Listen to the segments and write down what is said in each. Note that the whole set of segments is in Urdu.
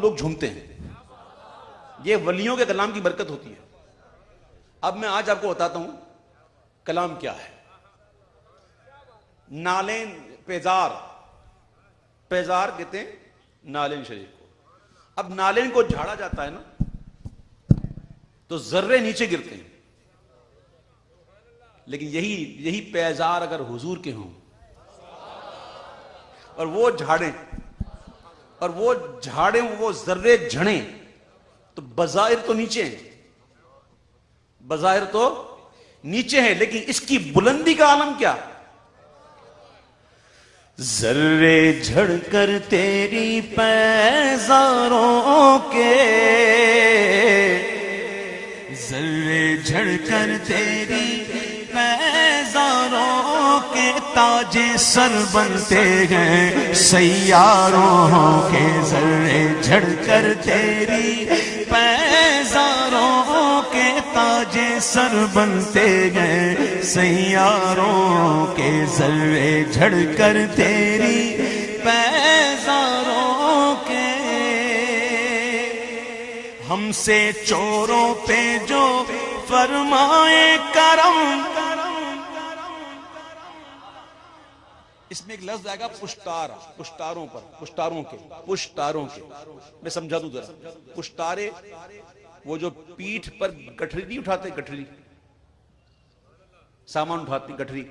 لوگ جھومتے ہیں. یہ ولیوں کے کلام کی برکت ہوتی ہے. اب میں آج آپ کو بتاتا ہوں کلام کیا ہے. نالین پیزار کہتے ہیں نالین شریف کو. اب نالین کو جھاڑا جاتا ہے نا تو ذرے نیچے گرتے ہیں, لیکن یہی پیزار اگر حضور کے ہوں اور وہ جھاڑیں وہ ذرے جھڑیں تو بظاہر تو نیچے ہیں, لیکن اس کی بلندی کا عالم کیا. ذرے جھڑ کر تیری پیزاروں کے, ذرے جھڑ کر تیری پیزاروں کے تاج سر بنتے ہیں سیاروں کے. ذرے جھڑ کر تیری پیزاروں کے تاج سر بنتے ہیں سیاروں کے. ذرے جھڑ کر تیری پیزاروں کے. ہم سے چوروں پہ جو فرمائے کرم, اس میں ایک لفظ آئے گا پشتاروں کے. میں سمجھا دوں ذرا. پشتارے وہ جو پیٹھ پر گٹھری نہیں اٹھاتے, گٹھری سامان اٹھاتی گٹھری.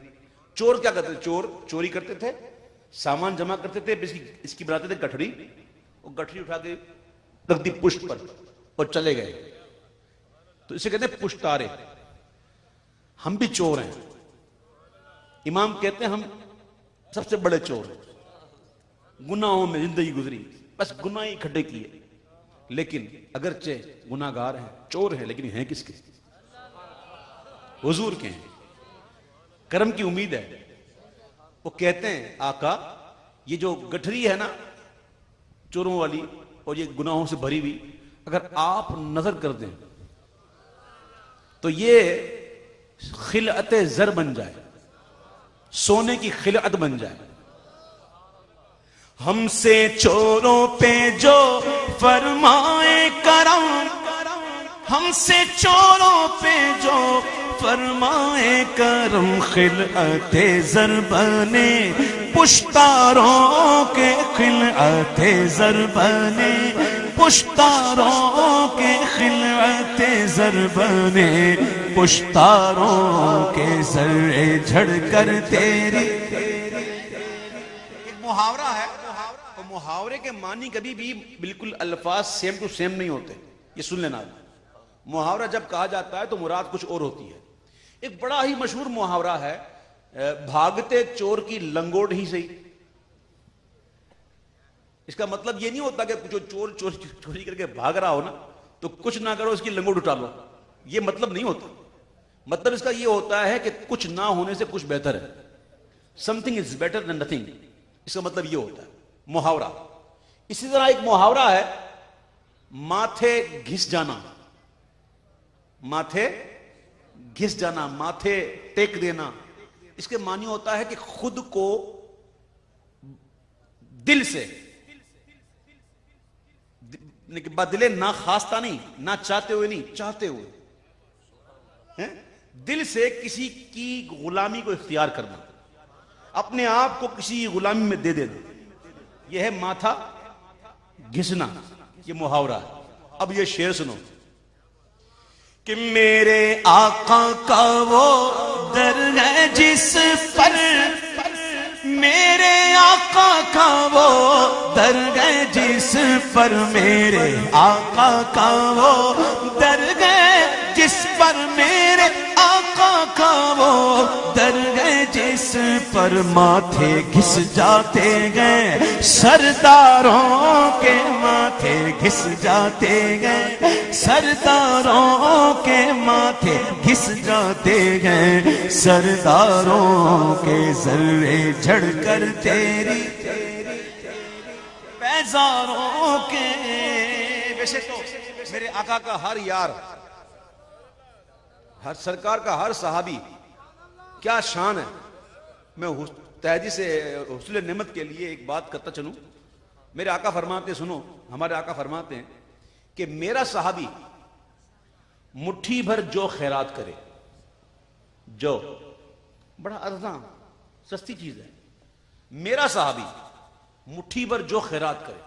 چور کیا کرتے تھے؟ چوری کرتے تھے, سامان جمع کرتے تھے, اس کی بناتے تھے گٹھری. وہ گٹھری اٹھا کے رکھ دی پشت پر اور چلے گئے. تو اسے کہتے ہیں پشتارے. ہم بھی چور ہیں. امام کہتے ہیں ہم سب سے بڑے چور ہیں. گناہوں میں زندگی گزری, بس گناہ ہی کھڈے کیے, لیکن اگرچہ گناہگار ہیں, چور ہیں, لیکن ہیں کس کے؟ حضور کے ہیں. کرم کی امید ہے. وہ کہتے ہیں آقا یہ جو گٹھری ہے نا چوروں والی اور یہ گناہوں سے بھری ہوئی, اگر آپ نظر کر دیں تو یہ خلعت زر بن جائے, سونے کی خلعت بن جائے. ہم سے چوروں پہ جو فرمائے کرم, ہم سے چوروں پہ جو فرمائے کرم, خلعت زر بنے پشتاروں کے, خلعت زر بنے پشتاروں کے, خلعت زر بنے پشتاروں کے. ذرے جھڑ کر تیری. ایک محاورہ ہے, اور محاورے کے معنی کبھی بھی بالکل الفاظ سیم ٹو سیم نہیں ہوتے. یہ سن لینا. محاورہ جب کہا جاتا ہے تو مراد کچھ اور ہوتی ہے. ایک بڑا ہی مشہور محاورہ ہے, بھاگتے چور کی لنگوٹ ہی صحیح. اس کا مطلب یہ نہیں ہوتا کہ جو چور چوری کر کے بھاگ رہا ہو نا تو کچھ نہ کرو اس کی لنگوٹ اٹھا لو, یہ مطلب نہیں ہوتا. مطلب اس کا یہ ہوتا ہے کہ کچھ نہ ہونے سے کچھ بہتر ہے. something is better than nothing. اس کا مطلب یہ ہوتا ہے محاورہ. اسی طرح ایک محاورہ ہے ماتھے گھس جانا. ماتھے گھس جانا, ماتھے ٹیک دینا. اس کے معنی ہوتا ہے کہ خود کو دل سے, بدلے نہ خواستہ نہیں, نہ چاہتے ہوئے نہیں, چاہتے ہوئے دل سے کسی کی غلامی کو اختیار کرنا, اپنے آپ کو کسی غلامی میں دے دینا. یہ ہے ماتھا گھسنا, یہ محاورہ ہے. اب یہ شعر سنو کہ میرے آقا کا وہ در ہے جس پر, میرے آقا کا وہ در ہے جس پر, میرے آقا کا وہ در ہے جس پر, میرے آقا کا وہ در ہے جس پر, ماتھے گھس جاتے گئے سرداروں کے, ماتھے گھس جاتے گئے سرداروں کے, ماتھے گھس جاتے گئے سرداروں کے. ذرے جھڑ کر تیری پیزاروں کے. ویسے تو میرے آقا کا ہر یار, ہر سرکار کا ہر صحابی کیا شان ہے. میں تہذی سے حصول نعمت کے لیے ایک بات کرتا چلوں. میرے آقا فرماتے سنو, ہمارے آقا فرماتے ہیں کہ میرا صحابی مٹھی بھر جو خیرات کرے، جو بڑا ارزاں سستی چیز ہے، میرا صحابی مٹھی بھر جو خیرات کرے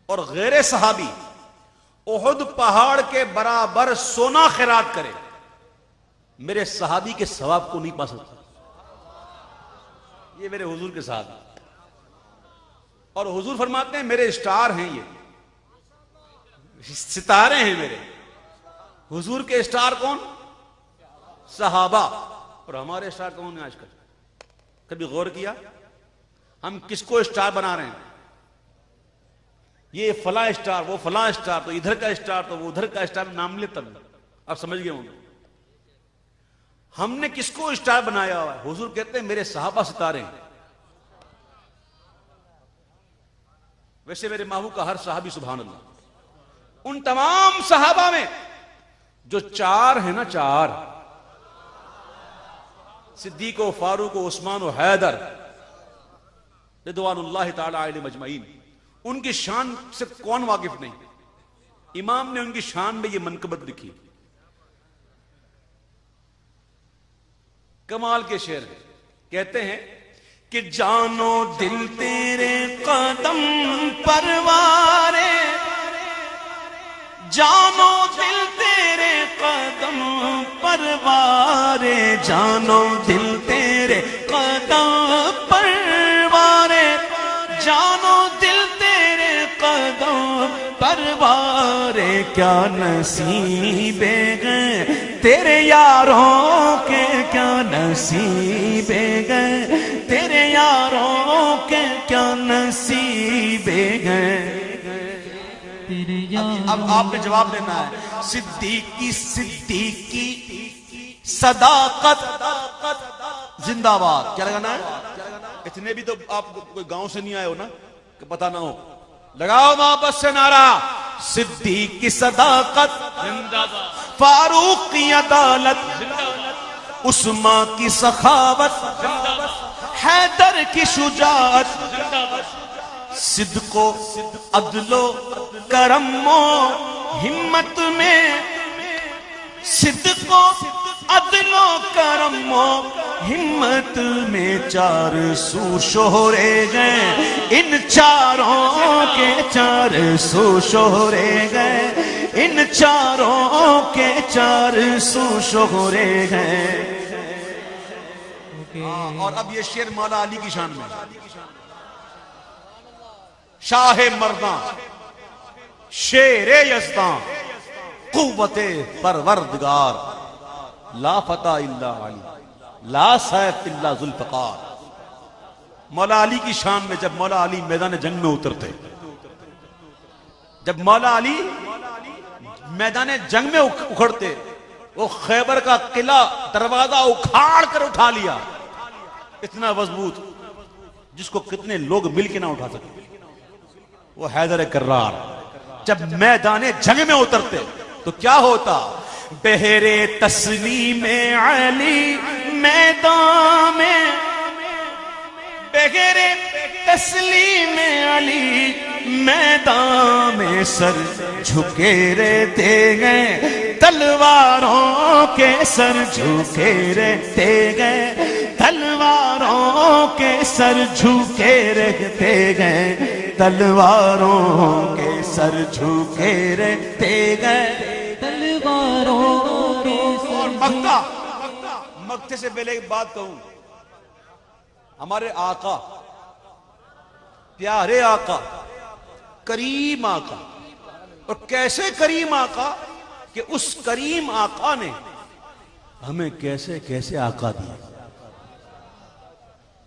اور غیر صحابی احد پہاڑ کے برابر سونا خیرات کرے، میرے صحابی کے ثواب کو نہیں پا سکتا۔ یہ میرے حضور کے صحابی، اور حضور فرماتے ہیں میرے اسٹار ہیں، یہ ستارے ہیں میرے۔ حضور کے اسٹار کون؟ صحابہ۔ اور ہمارے اسٹار کون ہیں آج کل؟ کبھی غور کیا ہم کس کو اسٹار بنا رہے ہیں؟ یہ فلاں اسٹار، وہ فلاں اسٹار، تو ادھر کا اسٹار، تو وہ ادھر کا اسٹار، نام لے تب آپ سمجھ گئے ہوں گے ہم نے کس کو اسٹار بنایا ہوا ہے۔ حضور کہتے ہیں میرے صحابہ ستارے ہیں۔ ویسے میرے محبوب کا ہر صحابی سبحان اللہ، ان تمام صحابہ میں جو چار ہیں نا، چار، صدیق و فاروق و عثمان و حیدر رضوان اللہ تعالی علیہم اجمعین، ان کی شان سے کون واقف نہیں؟ امام نے ان کی شان میں یہ منقبت لکھی، کمال کے شعر ہیں۔ کہتے ہیں کہ جانو دل تیرے قدم پروارے، جانو دل تیرے قدم پروارے، جانو دل تیرے قدم پروارے، جانو دل تیرے قدم پروارے، کیا نصیب گئے تیرے یاروں کے، کیا نصیب گئے تیرے یاروں کے، کیا نصیب گئے۔ اب آپ نے جواب دینا ہے۔ صدیقی صدیقی صداقت زندہ باد، کیا لگانا ہے؟ اتنے بھی تو آپ کوئی گاؤں سے نہیں آئے ہو نا کہ پتہ نہ ہو، لگاؤ محبت سے نعرہ، صدیقی صداقت زندہ باد، فاروق کی عدالت، عثمان کی سخاوت، حیدر کی شجاعت، صدق و عدل و کرم و ہمت میں، صدق و عدل و کرم و ہمت میں چار سو شہرے گئے، ان چاروں کے چار سو شہرے گئے، ان چاروں کے چار سو شہرے گئے۔ اور اب یہ شعر مولا علی کی شان میں، شاہ مرداں شیر یزداں قوت پروردگار، لا فتح الا علی، لا سیف الا ذوالفقار۔ مولا علی کی شان میں جب مولا علی میدان جنگ میں اترتے، جب مولا علی میدان جنگ میں اکھڑتے، وہ خیبر کا قلعہ دروازہ اکھاڑ کر اٹھا لیا، اتنا مضبوط جس کو کتنے لوگ مل کے نہ اٹھا سکتے، وہ حیدر کرار۔ جب میدان جنگ میں اترتے تو کیا ہوتا؟ بہرے تسلیم علی میدان میں، بہرے تسلیم علی میدان میں، سر جھکے رہتے گئے تلواروں کے، سر جھکے رہتے گئے تلواروں کے، سر جھکے رہتے گئے تلواروں کے، سر جھکے رہتے گئے تلواروں کے۔ اور مکہ سے پہلے ایک بات کہوں، ہمارے آقا، پیارے آقا، کریم آقا، اور کیسے کریم آقا کہ اس کریم آقا نے ہمیں کیسے کیسے آقا دیا۔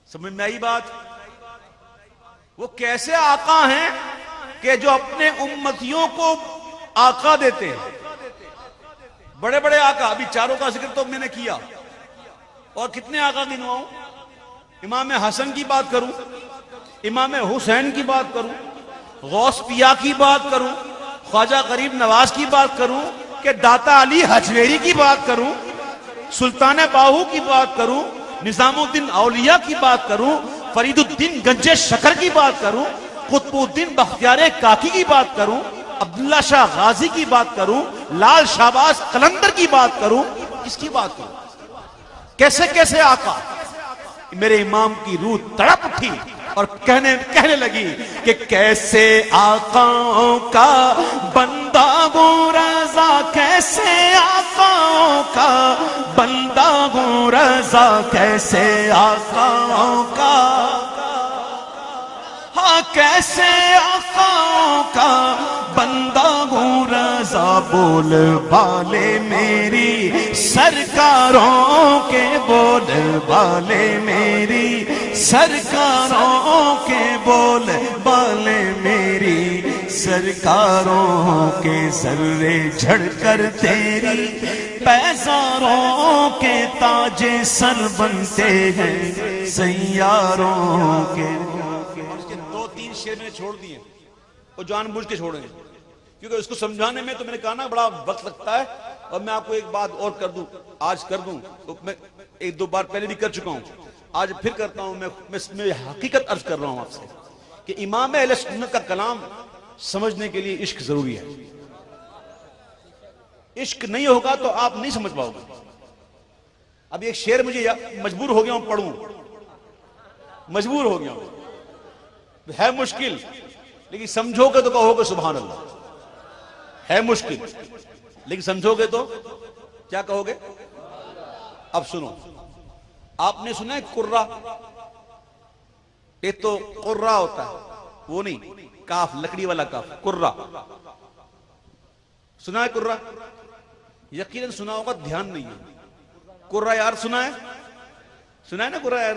سمجھ میں آئی بات؟ وہ کیسے آقا ہیں کہ جو اپنے امتیوں کو آقا دیتے ہیں۔ بڑے بڑے آقا، ابھی چاروں کا ذکر تو میں نے کیا، اور کتنے آقا گنواؤں؟ امام حسن کی بات کروں، امام حسین کی بات کروں، غوث پیا کی بات کروں، خواجہ غریب نواز کی بات کروں، کہ داتا علی حجویری کی بات کروں، سلطان باہو کی بات کروں، نظام الدین اولیاء کی بات کروں، فرید الدین گنج شکر کی بات کروں، قطب الدین بختیار کاکی کی بات کروں، عبداللہ شاہ غازی کی بات کروں، لال شہباز قلندر کی بات کروں، کس کی بات کروں؟ کیسے کیسے آقا؟ میرے امام کی روح تڑپ اٹھی اور کہنے لگی کہ کیسے آقاؤں کا بندہ ہوں رضا، کیسے آقاؤں کا بندہ ہوں رضا، کیسے آقاؤں کا، ہاں کیسے آقاؤں کا بندہ ہوں رضا، بول بالے میری سرکاروں کے، بول بالے میری سرکاروں کے، بول بالے میری سرکاروں کے، ذرے جھڑ کر تیری پیزاروں کے تاج سر بنتے ہیں سیاروں کے۔ دو تین شعر میں نے چھوڑ دیے، وہ جان بوجھ کے چھوڑیں، کیونکہ اس کو سمجھانے میں تو میں نے کہا نا بڑا وقت لگتا ہے، اور میں آپ کو ایک بات اور کر دوں، آج کر دوں، تو میں ایک دو بار پہلے بھی کر چکا ہوں، آج پھر کرتا ہوں، میں حقیقت عرض کر رہا ہوں آپ سے کہ امام اہل سنت کا کلام سمجھنے کے لیے عشق ضروری ہے۔ عشق نہیں ہوگا تو آپ نہیں سمجھ پاؤ گے۔ اب ایک شعر مجھے مجبور ہو گیا ہوں پڑھوں، مجبور ہو گیا ہوں، ہے مشکل، لیکن سمجھو گے تو کہو گے سبحان اللہ، ہے مشکل لیکن سمجھو گے تو کیا کہو گے؟ اب سنو، آپ نے سنا ہے قرہ؟ ایک تو قرہ ہوتا ہے، وہ نہیں کاف، لکڑی والا کاف، قرہ سنا ہے؟ قرہ یقیناً سنا ہوگا، دھیان نہیں ہے۔ قرہ یار سنا ہے؟ سنا ہے نا قرہ یار؟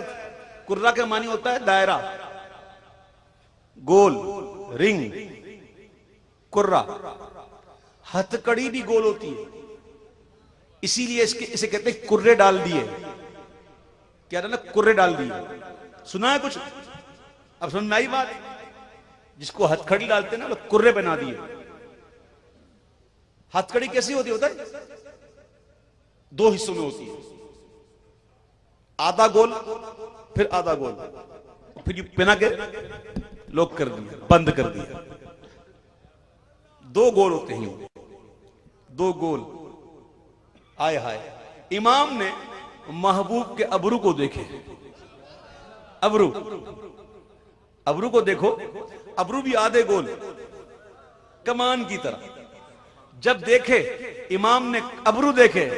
قرہ کے معنی ہوتا ہے دائرہ، گول، رنگ، قرہ۔ ہتھ کڑی بھی گول ہوتی ہے، اسی لیے اسے کہتے ہیں کرے ڈال دیے، کیا نا کرے ڈال دیے، سنا ہے کچھ؟ اب سمجھ میں آئی بات؟ جس کو ہتھ کڑی ڈالتے ہیں نا تو کرے بنا دیے۔ ہتھ کڑی کیسی ہوتی ہوتا ہے؟ دو حصوں میں ہوتی ہے، آدھا گول پھر آدھا گول، پھر یہ پنا کے لوک کر دیا، بند کر دیا۔ دو گول ہوتے ہیں، دو گول۔ آئے ہائے، امام نے محبوب کے ابرو کو دیکھے، ابرو کو دیکھو، ابرو بھی آدھے گول کمان کی طرح۔ جب دیکھے امام نے ابرو دیکھے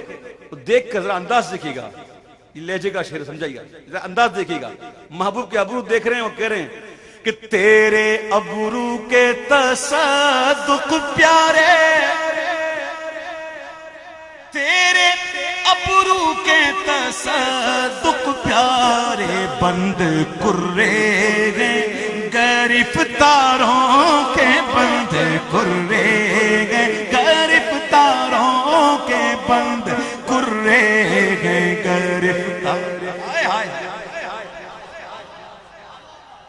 تو دیکھ کر ذرا انداز دیکھیے گا، یہ لہجے کا شعر سمجھائیے گا، ذرا انداز دیکھیے گا۔ محبوب کے ابرو دیکھ رہے ہیں اور کہہ رہے ہیں کہ تیرے ابرو کے تصدق پیارے، تیرے ابرو کے تصدق پیارے، بند کرے گئے گرفتاروں کے، بند کرے گئے گرفتاروں کے، بند کرے گئے گرفتار۔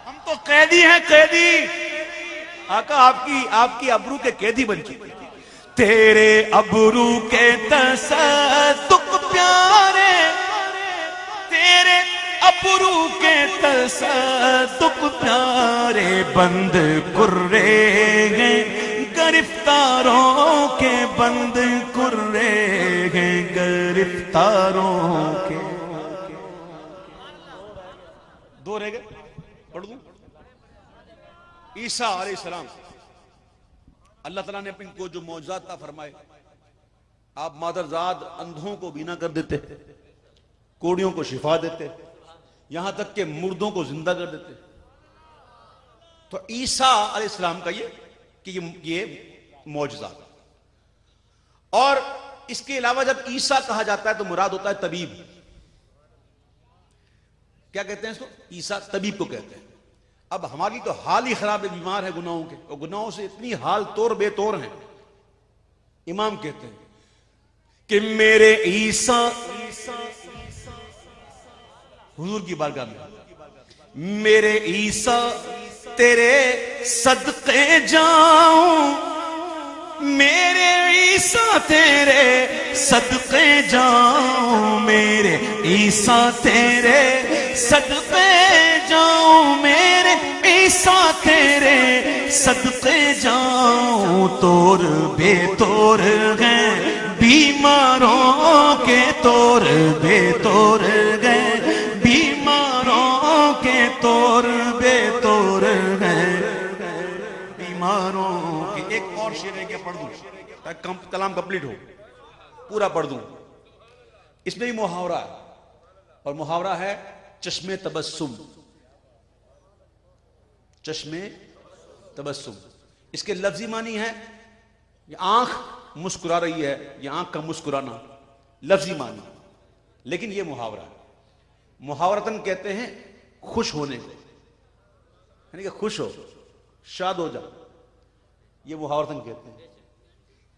ہم تو قیدی ہیں، قیدی۔ آقا آپ کی ابرو کے قیدی بن چکے۔ تیرے ابرو کے تصدق پیارے، تیرے ابرو کے تصدق پیارے، بند کرے گئے گرفتاروں کے، بند کرے گئے گرفتاروں کے۔ دو رہ گئے، پڑھ دوں۔ عیسیٰ علیہ السلام، اللہ تعالیٰ نے اپن کو جو معجزات عطا فرمائے، آپ مادرزاد اندھوں کو بینا کر دیتے، کوڑیوں کو شفا دیتے، یہاں تک کہ مردوں کو زندہ کر دیتے۔ تو عیسیٰ علیہ السلام کا یہ معجزات۔ اور اس کے علاوہ جب عیسیٰ کہا جاتا ہے تو مراد ہوتا ہے طبیب۔ کیا کہتے ہیں اس کو؟ عیسیٰ طبیب کو کہتے ہیں۔ اب ہماری تو حال ہی خراب ہے، بیمار ہے گناہوں کے، اور گناہوں سے اتنی حال طور بے طور ہیں۔ امام کہتے ہیں کہ میرے عیسیٰ، حضور کی بارگاہ میں، میرے عیسیٰ تیرے صدقے جاؤں، میرے عیسیٰ تیرے صدقے جاؤں، میرے عیسیٰ تیرے صدقے جاؤں، میرے عیسیٰ تیرے صدقے جاؤں، طور بے طور گئے بیماروں کے، طور بے طور گئے بیماروں کے، طور بے طور گئے بیماروں کے۔ ایک اور شعر ہے، کیا پڑھ دوں تاکہ کلام کمپلیٹ ہو، پورا پڑھ دوں۔ اس میں بھی محاورہ ہے، اور محاورہ ہے چشم تبسم، چشم تبسم۔ اس کے لفظی معنی ہے یہ آنکھ مسکرا رہی ہے، یہ آنکھ کا مسکرانا لفظی معنی، لیکن یہ محاورہ ہے۔ محاورتاً کہتے ہیں خوش ہونے کو، یعنی کہ خوش ہو، شاد ہو جا، یہ محاورتاً کہتے ہیں۔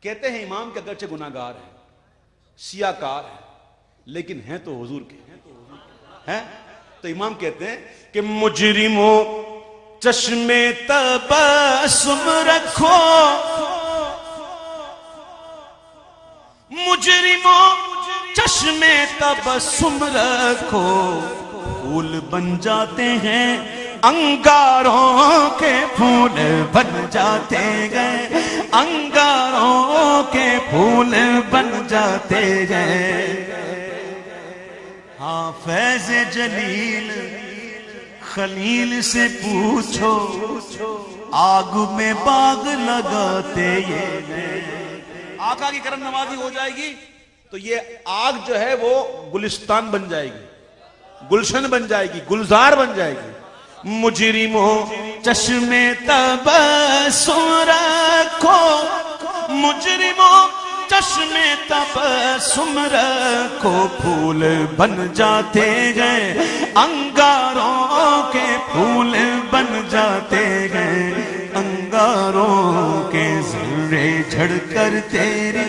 کہتے ہیں امام کہ اگرچہ گناہ گار ہیں، سیاہ کار ہیں، لیکن ہیں تو حضور کے ہیں۔ تو امام کہتے ہیں کہ مجرموں چشم تبسم رکھو، مجرموں چشم تبسم رکھو، پھول بن جاتے ہیں انگاروں کے، پھول بن جاتے گئے انگاروں کے، پھول بن جاتے گئے۔ ہاں فیض جلیل خلیل سے پوچھو، آگ میں باغ لگاتے یہ ہیں۔ آقا کی کرم نوازی ہو جائے گی تو یہ آگ جو ہے وہ گلستان بن جائے گی، گلشن بن جائے گی، گلزار بن جائے گی۔ مجرموں چشم تبسم رکھو، مجرموں چشم تبسم رکھو، پھول بن جاتے گئے انگاروں کے، پھول بن جاتے گئے انگاروں کے، ذرے جھڑ کر تیری